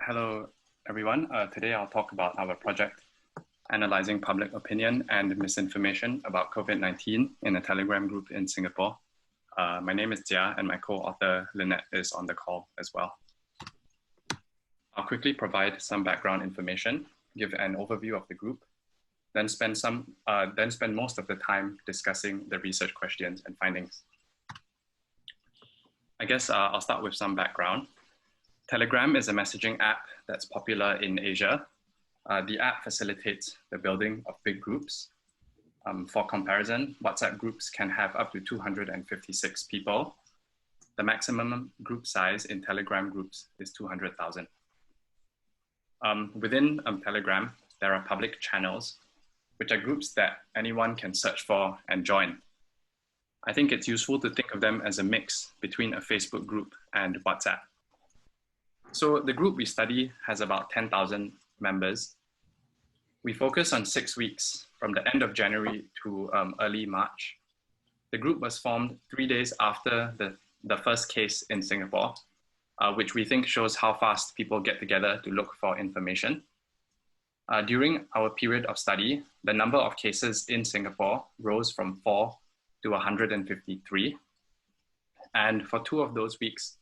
Hello, everyone. Today I'll talk about our project, Analyzing Public Opinion and Misinformation about COVID-19 in a Telegram group in Singapore. My name is Jia and my co-author Lynnette is on the call as well. I'll quickly provide some background information, give an overview of the group, then spend most of the time discussing the research questions and findings. I guess I'll start with some background. Telegram is a messaging app that's popular in Asia. The app facilitates the building of big groups. For comparison, WhatsApp groups can have up to 256 people. The maximum group size in Telegram groups is 200,000. Within Telegram, there are public channels, which are groups that anyone can search for and join. I think it's useful to think of them as a mix between a Facebook group and WhatsApp. So the group we study has about 10,000 members. We focus on 6 weeks from the end of January to early March. The group was formed 3 days after the first case in Singapore, which we think shows how fast people get together to look for information. During our period of study, the number of cases in Singapore rose from 4 to 153. And for 2 of those weeks,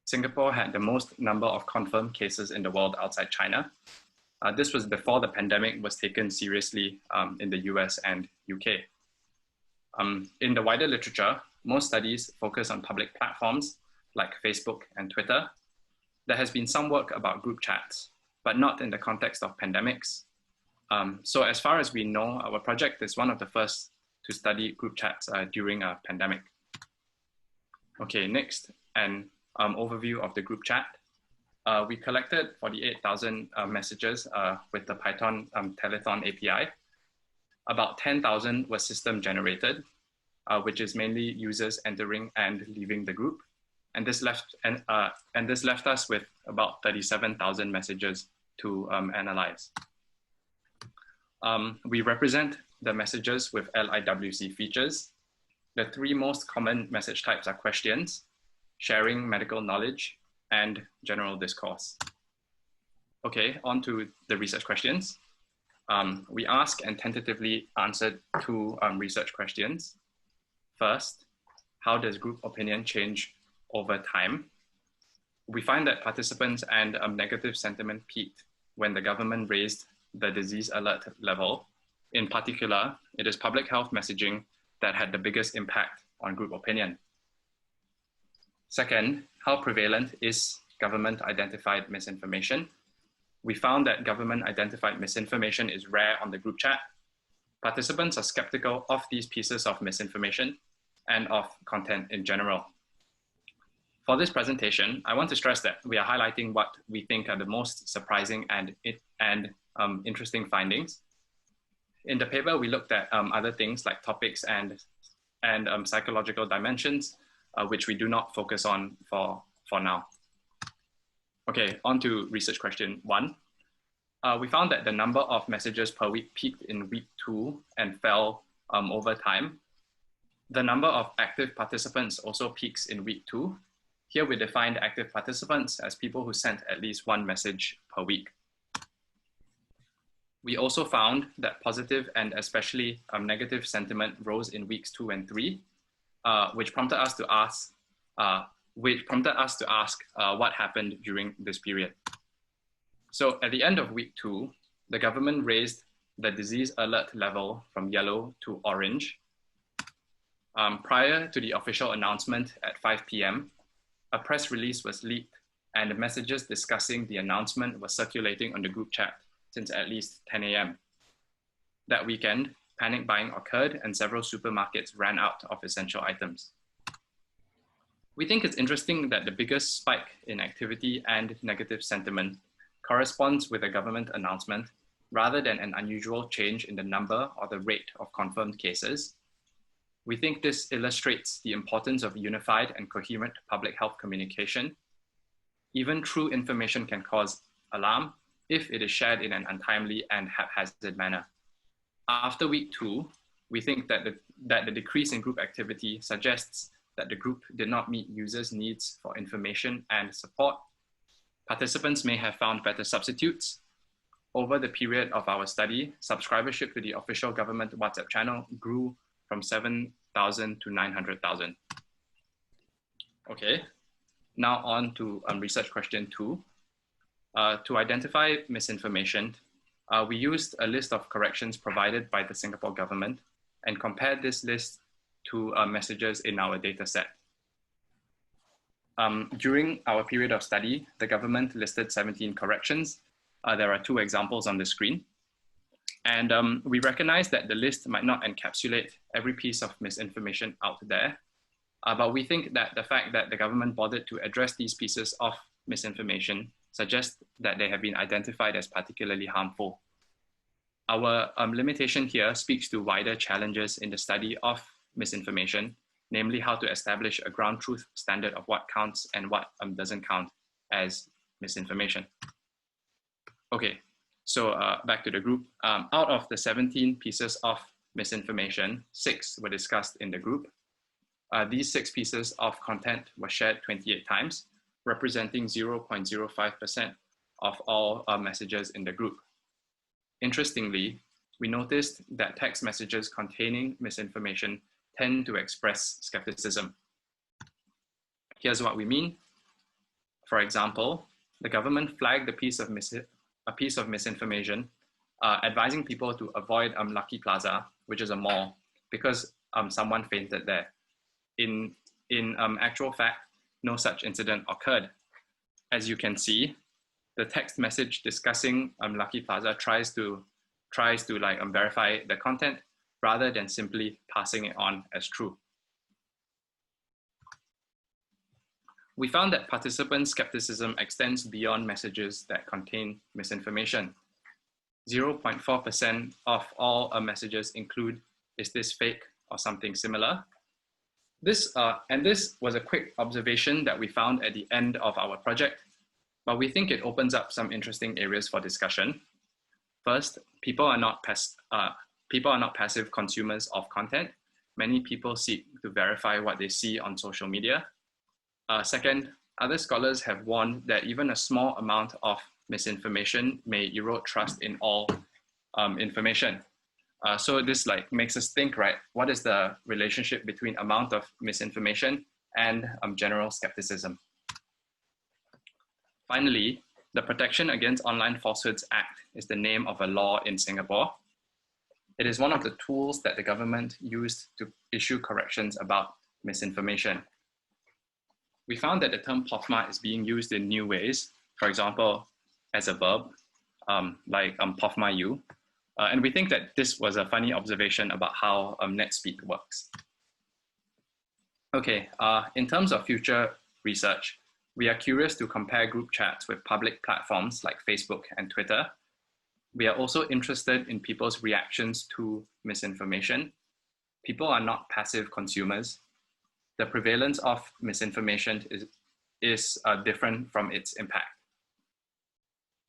Singapore had the most number of confirmed cases in the world outside China. This was before the pandemic was taken seriously in the US and UK. In the wider literature, most studies focus on public platforms like Facebook and Twitter. There has been some work about group chats, but not in the context of pandemics. So as far as we know, our project is one of the first to study group chats during a pandemic. Okay, next, an overview of the group chat. We collected 48,000 messages with the Python Telethon API. About 10,000 were system generated, which is mainly users entering and leaving the group. And this left us with about 37,000 messages to analyze. We represent the messages with LIWC features. The 3 most common message types are questions, sharing medical knowledge, and general discourse. Okay, on to the research questions. We asked and tentatively answered 2 research questions. First, how does group opinion change over time? We find that participants and negative sentiment peaked when the government raised the disease alert level. In particular, it is public health messaging that had the biggest impact on group opinion. Second, how prevalent is government-identified misinformation? We found that government-identified misinformation is rare on the group chat. Participants are skeptical of these pieces of misinformation and of content in general. For this presentation, I want to stress that we are highlighting what we think are the most surprising and interesting findings. In the paper, we looked at other things like topics and psychological dimensions, which we do not focus on for now. Okay, on to research question 1. We found that the number of messages per week peaked in week 2 and fell over time. The number of active participants also peaks in week 2. Here we defined active participants as people who sent at least 1 message per week. We also found that positive and especially negative sentiment rose in weeks 2 and 3. Which prompted us to ask what happened during this period. So at the end of week 2, the government raised the disease alert level from yellow to orange. Prior to the official announcement at 5 p.m., a press release was leaked and messages discussing the announcement were circulating on the group chat since at least 10 a.m. That weekend, panic buying occurred and several supermarkets ran out of essential items. We think it's interesting that the biggest spike in activity and negative sentiment corresponds with a government announcement rather than an unusual change in the number or the rate of confirmed cases. We think this illustrates the importance of unified and coherent public health communication. Even true information can cause alarm if it is shared in an untimely and haphazard manner. After week 2, we think that the decrease in group activity suggests that the group did not meet users' needs for information and support. Participants may have found better substitutes. Over the period of our study, subscribership to the official government WhatsApp channel grew from 7,000 to 900,000. Okay, now on to research question 2. To identify misinformation, we used a list of corrections provided by the Singapore government and compared this list to messages in our data set. During our period of study, the government listed 17 corrections. There are 2 examples on the screen. And we recognize that the list might not encapsulate every piece of misinformation out there, but we think that the fact that the government bothered to address these pieces of misinformation suggests that they have been identified as particularly harmful. Our limitation here speaks to wider challenges in the study of misinformation, namely how to establish a ground truth standard of what counts and what doesn't count as misinformation. Okay, so back to the group. Out of the 17 pieces of misinformation, 6 were discussed in the group. These 6 pieces of content were shared 28 times, representing 0.05% of all messages in the group. Interestingly, we noticed that text messages containing misinformation tend to express skepticism. Here's what we mean. For example, the government flagged a piece of misinformation advising people to avoid Lucky Plaza, which is a mall, because someone fainted there. In actual fact, no such incident occurred. As you can see, the text message discussing Lucky Plaza tries to verify the content rather than simply passing it on as true. We found that participant skepticism extends beyond messages that contain misinformation. 0.4% of all messages include, "Is this fake?" or something similar. This was a quick observation that we found at the end of our project, but we think it opens up some interesting areas for discussion. First, people are not passive consumers of content. Many people seek to verify what they see on social media. Second, other scholars have warned that even a small amount of misinformation may erode trust in all information. So this makes us think, right? What is the relationship between amount of misinformation and general skepticism? Finally, the Protection Against Online Falsehoods Act is the name of a law in Singapore. It is one of the tools that the government used to issue corrections about misinformation. We found that the term pofma is being used in new ways, for example, as a verb, like pofma you. And we think that this was a funny observation about how NetSpeak works. Okay, in terms of future research, we are curious to compare group chats with public platforms like Facebook and Twitter. We are also interested in people's reactions to misinformation. People are not passive consumers. The prevalence of misinformation is different from its impact.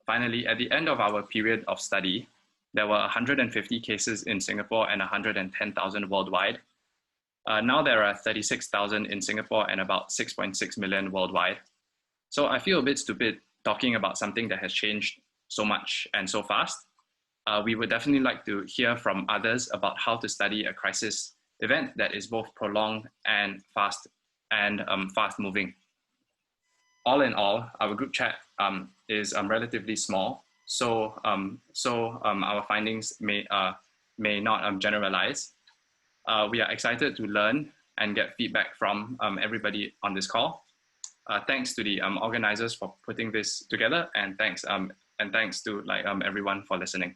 Finally, at the end of our period of study, there were 150 cases in Singapore and 110,000 worldwide. Now there are 36,000 in Singapore and about 6.6 million worldwide. So I feel a bit stupid talking about something that has changed so much and so fast. We would definitely like to hear from others about how to study a crisis event that is both prolonged and fast moving. All in all, our group chat is relatively small, so our findings may not generalize. We are excited to learn and get feedback from everybody on this call. Thanks to the organizers for putting this together, and thanks to everyone for listening.